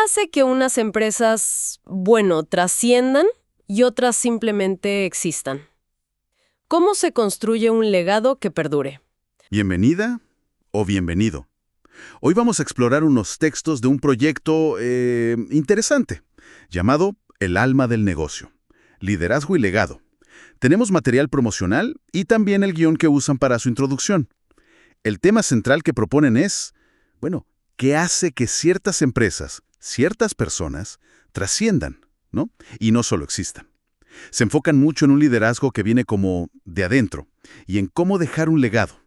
hace que unas empresas, trasciendan y otras simplemente existan? ¿Cómo se construye un legado que perdure? Bienvenida o bienvenido. Hoy vamos a explorar unos textos de un proyecto interesante, llamado El alma del negocio, liderazgo y legado. Tenemos material promocional y también el guión que usan para su introducción. El tema central que proponen es, ¿qué hace que ciertas empresas, ciertas personas, trasciendan, ¿no? Y no solo existan. Se enfocan mucho en un liderazgo que viene como de adentro y en cómo dejar un legado.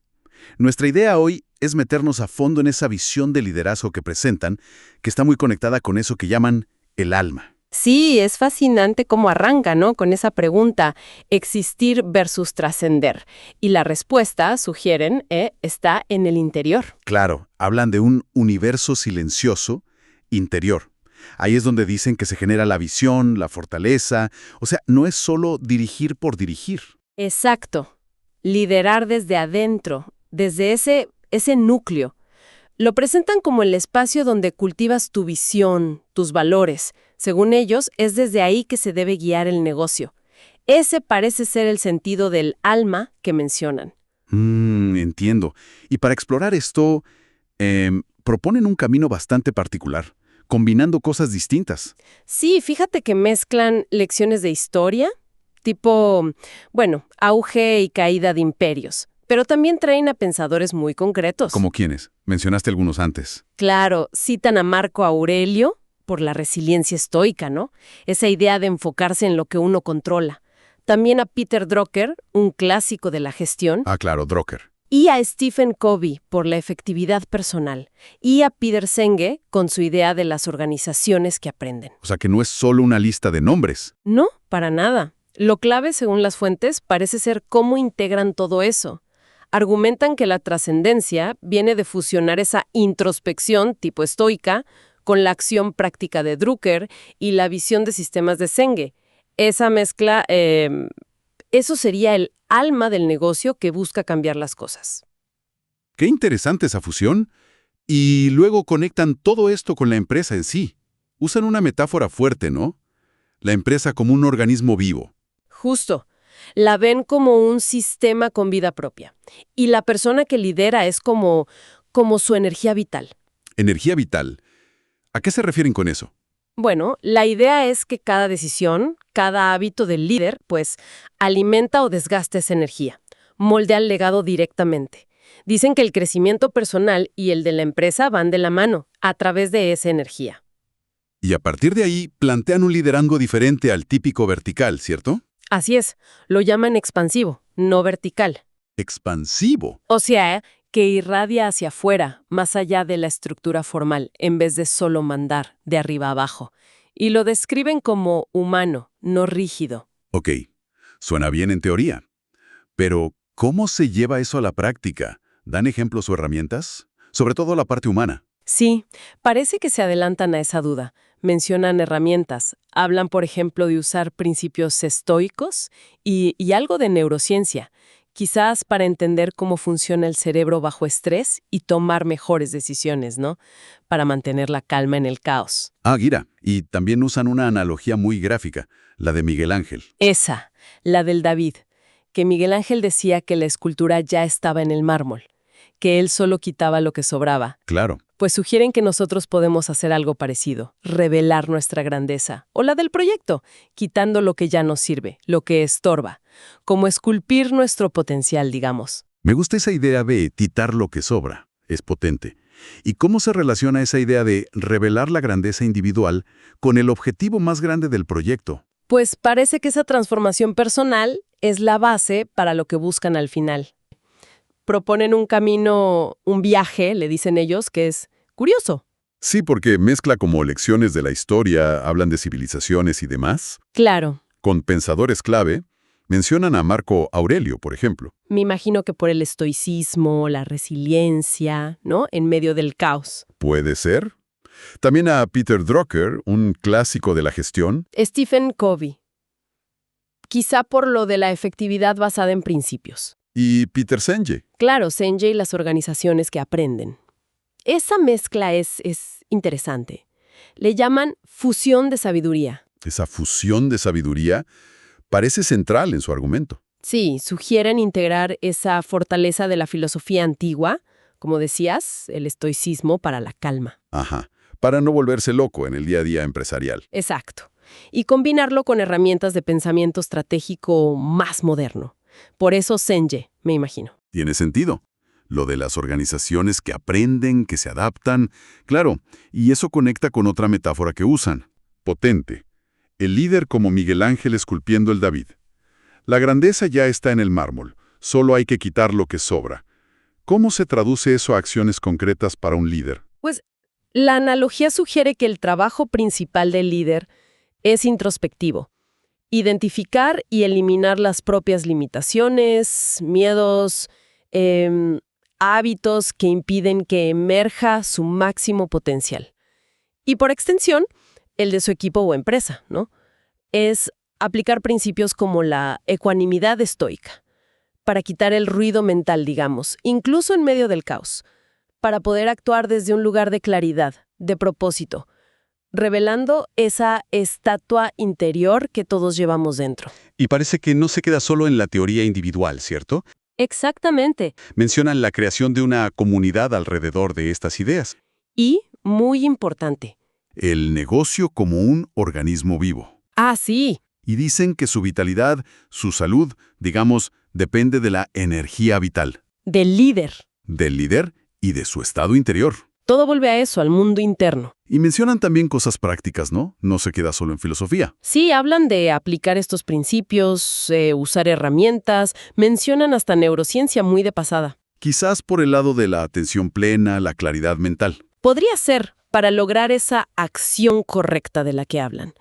Nuestra idea hoy es meternos a fondo en esa visión de liderazgo que presentan, que está muy conectada con eso que llaman el alma. Sí, es fascinante cómo arranca, ¿no? Con esa pregunta, existir versus trascender. Y la respuesta, sugieren, está en el interior. Claro, hablan de un universo silencioso interior. Ahí es donde dicen que se genera la visión, la fortaleza. O sea, no es solo dirigir por dirigir. Exacto. Liderar desde adentro, desde ese núcleo. Lo presentan como el espacio donde cultivas tu visión, tus valores. Según ellos, es desde ahí que se debe guiar el negocio. Ese parece ser el sentido del alma que mencionan. Entiendo. Y para explorar esto, proponen un camino bastante particular, combinando cosas distintas. Sí, fíjate que mezclan lecciones de historia, tipo, auge y caída de imperios. Pero también traen a pensadores muy concretos. ¿Como quiénes? Mencionaste algunos antes. Claro, citan a Marco Aurelio por la resiliencia estoica, ¿no? Esa idea de enfocarse en lo que uno controla. También a Peter Drucker, un clásico de la gestión. Ah, claro, Drucker. Y a Stephen Covey por la efectividad personal. Y a Peter Senge con su idea de las organizaciones que aprenden. O sea que no es solo una lista de nombres. No, para nada. Lo clave, según las fuentes, parece ser cómo integran todo eso. Argumentan que la trascendencia viene de fusionar esa introspección tipo estoica con la acción práctica de Drucker y la visión de sistemas de Senge. Esa mezcla, eso sería el alma del negocio que busca cambiar las cosas. Qué interesante esa fusión. Y luego conectan todo esto con la empresa en sí. Usan una metáfora fuerte, ¿no? La empresa como un organismo vivo. Justo. La ven como un sistema con vida propia. Y la persona que lidera es como su energía vital. Energía vital. ¿A qué se refieren con eso? Bueno, la idea es que cada decisión, cada hábito del líder, alimenta o desgasta esa energía, moldea el legado directamente. Dicen que el crecimiento personal y el de la empresa van de la mano, a través de esa energía. Y a partir de ahí plantean un liderazgo diferente al típico vertical, ¿cierto? Así es, lo llaman expansivo, no vertical. Expansivo. O sea, que irradia hacia afuera, más allá de la estructura formal, en vez de solo mandar de arriba a abajo. Y lo describen como humano, no rígido. Ok, suena bien en teoría. Pero, ¿cómo se lleva eso a la práctica? ¿Dan ejemplos o herramientas? Sobre todo la parte humana. Sí, parece que se adelantan a esa duda. Mencionan herramientas. Hablan, por ejemplo, de usar principios estoicos y algo de neurociencia. Quizás para entender cómo funciona el cerebro bajo estrés y tomar mejores decisiones, ¿no? Para mantener la calma en el caos. Ah, Gira. Y también usan una analogía muy gráfica, la de Miguel Ángel. Esa, la del David, que Miguel Ángel decía que la escultura ya estaba en el mármol, que él solo quitaba lo que sobraba. Claro. Pues sugieren que nosotros podemos hacer algo parecido, revelar nuestra grandeza, o la del proyecto, quitando lo que ya nos sirve, lo que estorba, como esculpir nuestro potencial, digamos. Me gusta esa idea de quitar lo que sobra. Es potente. ¿Y cómo se relaciona esa idea de revelar la grandeza individual con el objetivo más grande del proyecto? Pues parece que esa transformación personal es la base para lo que buscan al final. Proponen un camino, un viaje, le dicen ellos, que es curioso. Sí, porque mezcla como lecciones de la historia, hablan de civilizaciones y demás. Claro. Con pensadores clave, mencionan a Marco Aurelio, por ejemplo. Me imagino que por el estoicismo, la resiliencia, ¿no? En medio del caos. Puede ser. También a Peter Drucker, un clásico de la gestión. Stephen Covey. Quizá por lo de la efectividad basada en principios. Y Peter Senge. Claro, Senge y las organizaciones que aprenden. Esa mezcla es interesante. Le llaman fusión de sabiduría. Esa fusión de sabiduría parece central en su argumento. Sí, sugieren integrar esa fortaleza de la filosofía antigua, como decías, el estoicismo para la calma. Ajá, para no volverse loco en el día a día empresarial. Exacto. Y combinarlo con herramientas de pensamiento estratégico más moderno. Por eso Zenge, me imagino. Tiene sentido. Lo de las organizaciones que aprenden, que se adaptan. Claro, y eso conecta con otra metáfora que usan. Potente. El líder como Miguel Ángel esculpiendo el David. La grandeza ya está en el mármol, solo hay que quitar lo que sobra. ¿Cómo se traduce eso a acciones concretas para un líder? Pues la analogía sugiere que el trabajo principal del líder es introspectivo. Identificar y eliminar las propias limitaciones, miedos, hábitos que impiden que emerja su máximo potencial. Y por extensión, el de su equipo o empresa, ¿no? Es aplicar principios como la ecuanimidad estoica, para quitar el ruido mental, digamos, incluso en medio del caos, para poder actuar desde un lugar de claridad, de propósito, revelando esa estatua interior que todos llevamos dentro. Y parece que no se queda solo en la teoría individual, ¿cierto? Exactamente. Mencionan la creación de una comunidad alrededor de estas ideas. Y, muy importante. El negocio como un organismo vivo. Ah, sí. Y dicen que su vitalidad, su salud, digamos, depende de la energía vital. Del líder. Del líder y de su estado interior. Todo vuelve a eso, al mundo interno. Y mencionan también cosas prácticas, ¿no? No se queda solo en filosofía. Sí, hablan de aplicar estos principios, usar herramientas, mencionan hasta neurociencia muy de pasada. Quizás por el lado de la atención plena, la claridad mental. Podría ser, para lograr esa acción correcta de la que hablan.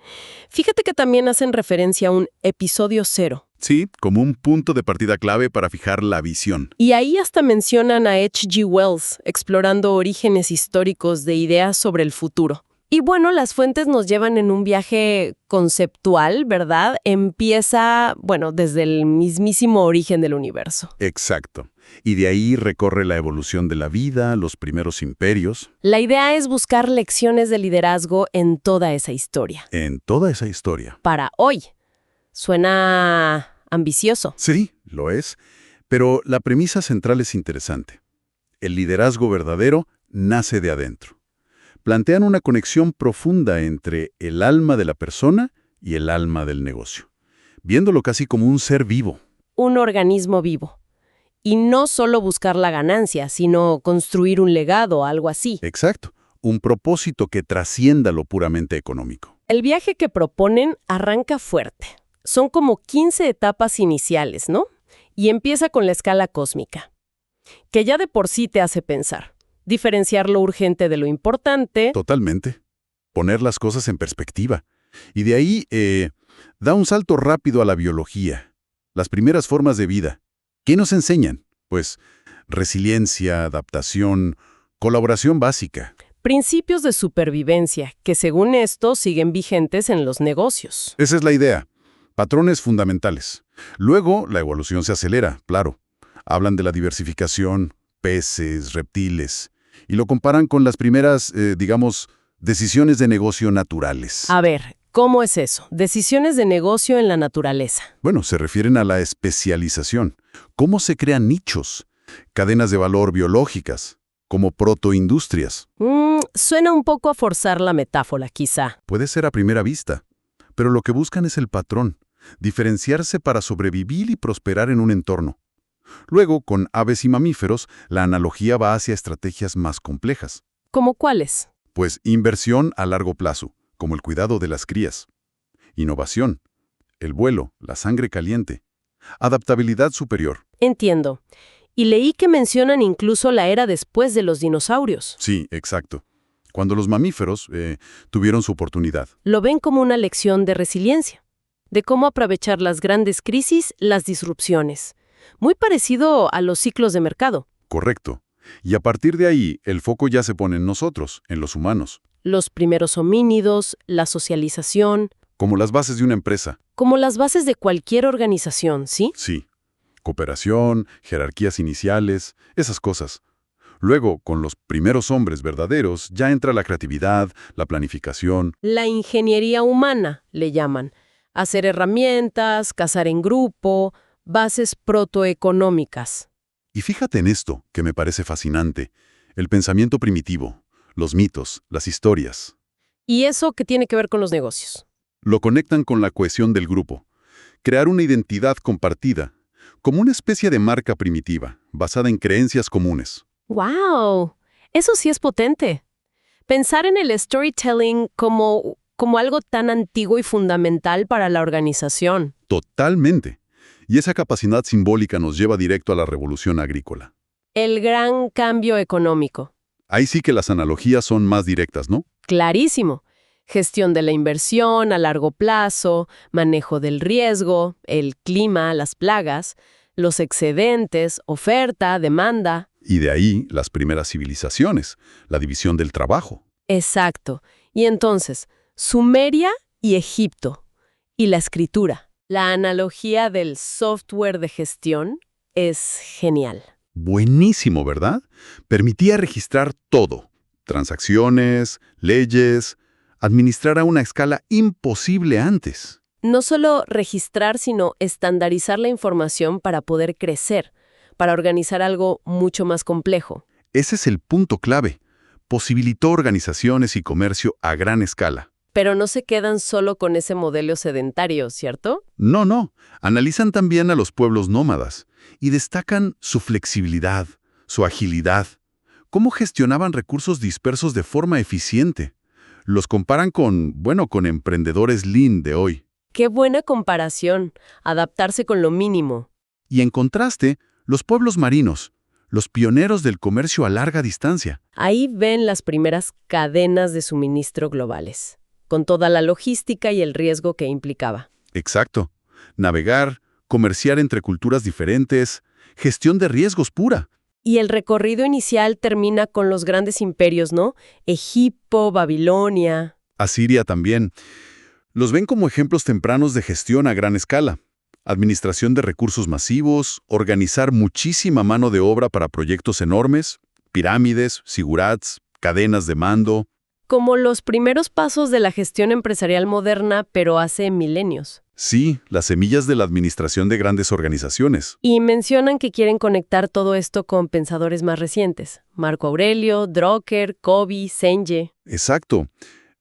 Fíjate que también hacen referencia a un episodio cero. Sí, como un punto de partida clave para fijar la visión. Y ahí hasta mencionan a H.G. Wells, explorando orígenes históricos de ideas sobre el futuro. Y bueno, las fuentes nos llevan en un viaje conceptual, ¿verdad? Empieza, desde el mismísimo origen del universo. Exacto. Y de ahí recorre la evolución de la vida, los primeros imperios. La idea es buscar lecciones de liderazgo en toda esa historia. En toda esa historia. Para hoy. Suena ambicioso. Sí, lo es. Pero la premisa central es interesante. El liderazgo verdadero nace de adentro. Plantean una conexión profunda entre el alma de la persona y el alma del negocio, viéndolo casi como un ser vivo. Un organismo vivo. Y no solo buscar la ganancia, sino construir un legado, algo así. Exacto. Un propósito que trascienda lo puramente económico. El viaje que proponen arranca fuerte. Son como 15 etapas iniciales, ¿no? Y empieza con la escala cósmica, que ya de por sí te hace pensar. Diferenciar lo urgente de lo importante. Totalmente. Poner las cosas en perspectiva. Y de ahí da un salto rápido a la biología. Las primeras formas de vida. ¿Qué nos enseñan? Pues resiliencia, adaptación, colaboración básica. Principios de supervivencia, que según esto siguen vigentes en los negocios. Esa es la idea. Patrones fundamentales. Luego, la evolución se acelera, claro. Hablan de la diversificación, peces, reptiles, y lo comparan con las primeras, decisiones de negocio naturales. A ver, ¿cómo es eso? Decisiones de negocio en la naturaleza. Bueno, se refieren a la especialización. ¿Cómo se crean nichos? Cadenas de valor biológicas, como protoindustrias. Suena un poco a forzar la metáfora, quizá. Puede ser a primera vista, pero lo que buscan es el patrón, diferenciarse para sobrevivir y prosperar en un entorno. Luego, con aves y mamíferos, la analogía va hacia estrategias más complejas. ¿Cómo cuáles? Pues inversión a largo plazo, como el cuidado de las crías. Innovación, el vuelo, la sangre caliente. Adaptabilidad superior. Entiendo. Y leí que mencionan incluso la era después de los dinosaurios. Sí, exacto. Cuando los mamíferos tuvieron su oportunidad. Lo ven como una lección de resiliencia, de cómo aprovechar las grandes crisis, las disrupciones. Muy parecido a los ciclos de mercado. Correcto. Y a partir de ahí, el foco ya se pone en nosotros, en los humanos. Los primeros homínidos, la socialización. Como las bases de una empresa. Como las bases de cualquier organización, ¿sí? Sí. Cooperación, jerarquías iniciales, esas cosas. Luego, con los primeros hombres verdaderos, ya entra la creatividad, la planificación. La ingeniería humana, le llaman. Hacer herramientas, cazar en grupo, bases protoeconómicas. Y fíjate en esto, que me parece fascinante. El pensamiento primitivo, los mitos, las historias. ¿Y eso qué tiene que ver con los negocios? Lo conectan con la cohesión del grupo. Crear una identidad compartida, como una especie de marca primitiva, basada en creencias comunes. ¡Wow! Eso sí es potente. Pensar en el storytelling como algo tan antiguo y fundamental para la organización. Totalmente. Y esa capacidad simbólica nos lleva directo a la revolución agrícola. El gran cambio económico. Ahí sí que las analogías son más directas, ¿no? Clarísimo. Gestión de la inversión a largo plazo, manejo del riesgo, el clima, las plagas, los excedentes, oferta, demanda. Y de ahí las primeras civilizaciones, la división del trabajo. Exacto. Y entonces, Sumeria y Egipto. Y la escritura. La analogía del software de gestión es genial. Buenísimo, ¿verdad? Permitía registrar todo. Transacciones, leyes, administrar a una escala imposible antes. No solo registrar, sino estandarizar la información para poder crecer, para organizar algo mucho más complejo. Ese es el punto clave. Posibilitó organizaciones y comercio a gran escala. Pero no se quedan solo con ese modelo sedentario, ¿cierto? No. Analizan también a los pueblos nómadas y destacan su flexibilidad, su agilidad, cómo gestionaban recursos dispersos de forma eficiente. Los comparan con emprendedores lean de hoy. ¡Qué buena comparación! Adaptarse con lo mínimo. Y en contraste, los pueblos marinos, los pioneros del comercio a larga distancia. Ahí ven las primeras cadenas de suministro globales, con toda la logística y el riesgo que implicaba. Exacto. Navegar, comerciar entre culturas diferentes, gestión de riesgos pura. Y el recorrido inicial termina con los grandes imperios, ¿no? Egipto, Babilonia. Asiria también. Los ven como ejemplos tempranos de gestión a gran escala. Administración de recursos masivos, organizar muchísima mano de obra para proyectos enormes, pirámides, zigurats, cadenas de mando. Como los primeros pasos de la gestión empresarial moderna, pero hace milenios. Sí, las semillas de la administración de grandes organizaciones. Y mencionan que quieren conectar todo esto con pensadores más recientes. Marco Aurelio, Drucker, Covey, Senge. Exacto.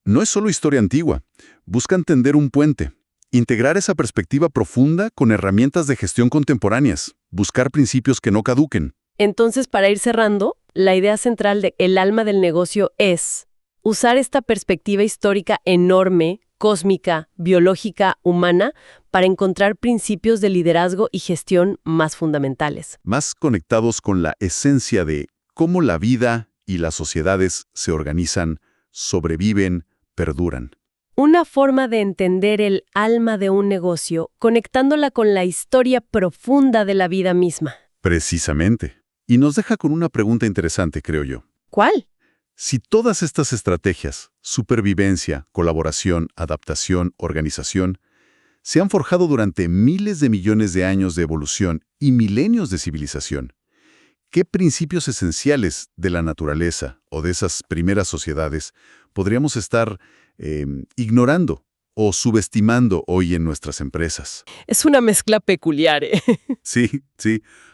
No es solo historia antigua. Buscan tender un puente. Integrar esa perspectiva profunda con herramientas de gestión contemporáneas. Buscar principios que no caduquen. Entonces, para ir cerrando, la idea central de El alma del negocio es usar esta perspectiva histórica enorme, cósmica, biológica, humana, para encontrar principios de liderazgo y gestión más fundamentales. Más conectados con la esencia de cómo la vida y las sociedades se organizan, sobreviven, perduran. Una forma de entender el alma de un negocio, conectándola con la historia profunda de la vida misma. Precisamente. Y nos deja con una pregunta interesante, creo yo. ¿Cuál? Si todas estas estrategias, supervivencia, colaboración, adaptación, organización, se han forjado durante miles de millones de años de evolución y milenios de civilización, ¿qué principios esenciales de la naturaleza o de esas primeras sociedades podríamos estar ignorando o subestimando hoy en nuestras empresas? Es una mezcla peculiar, ¿eh? Sí.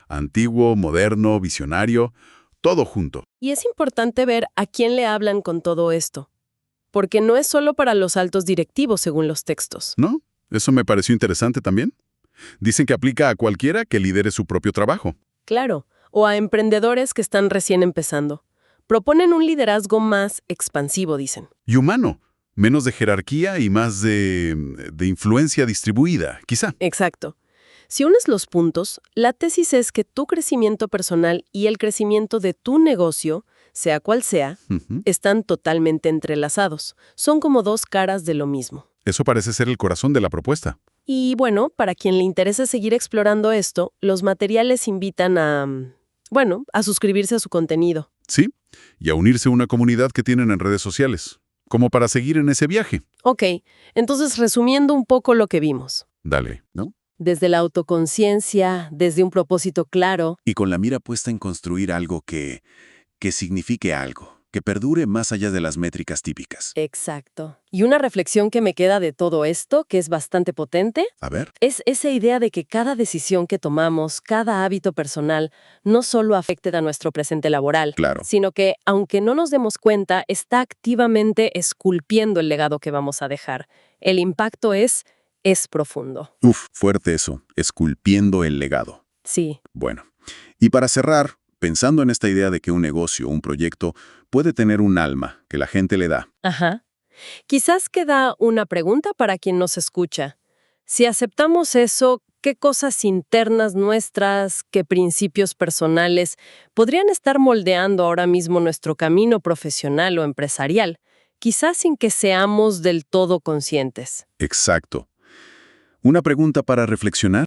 Antiguo, moderno, visionario, todo junto. Y es importante ver a quién le hablan con todo esto. Porque no es solo para los altos directivos, según los textos. ¿No? Eso me pareció interesante también. Dicen que aplica a cualquiera que lidere su propio trabajo. Claro, o a emprendedores que están recién empezando. Proponen un liderazgo más expansivo, dicen. Y humano. Menos de jerarquía y más de influencia distribuida, quizá. Exacto. Si unes los puntos, la tesis es que tu crecimiento personal y el crecimiento de tu negocio, sea cual sea, están totalmente entrelazados. Son como dos caras de lo mismo. Eso parece ser el corazón de la propuesta. Y bueno, para quien le interese seguir explorando esto, los materiales invitan a suscribirse a su contenido. Sí, y a unirse a una comunidad que tienen en redes sociales, como para seguir en ese viaje. Ok, entonces resumiendo un poco lo que vimos. Dale, ¿no? Desde la autoconciencia, desde un propósito claro. Y con la mira puesta en construir algo que que signifique algo, que perdure más allá de las métricas típicas. Exacto. Y una reflexión que me queda de todo esto, que es bastante potente, A ver, es esa idea de que cada decisión que tomamos, cada hábito personal, no solo afecte a nuestro presente laboral, claro. sino que, aunque no nos demos cuenta, está activamente esculpiendo el legado que vamos a dejar. El impacto es profundo. Uf, fuerte eso, esculpiendo el legado. Sí. Bueno, y para cerrar, pensando en esta idea de que un negocio, un proyecto, puede tener un alma que la gente le da. Ajá. Quizás queda una pregunta para quien nos escucha. Si aceptamos eso, ¿qué cosas internas nuestras, qué principios personales podrían estar moldeando ahora mismo nuestro camino profesional o empresarial? Quizás sin que seamos del todo conscientes. Exacto. Una pregunta para reflexionar.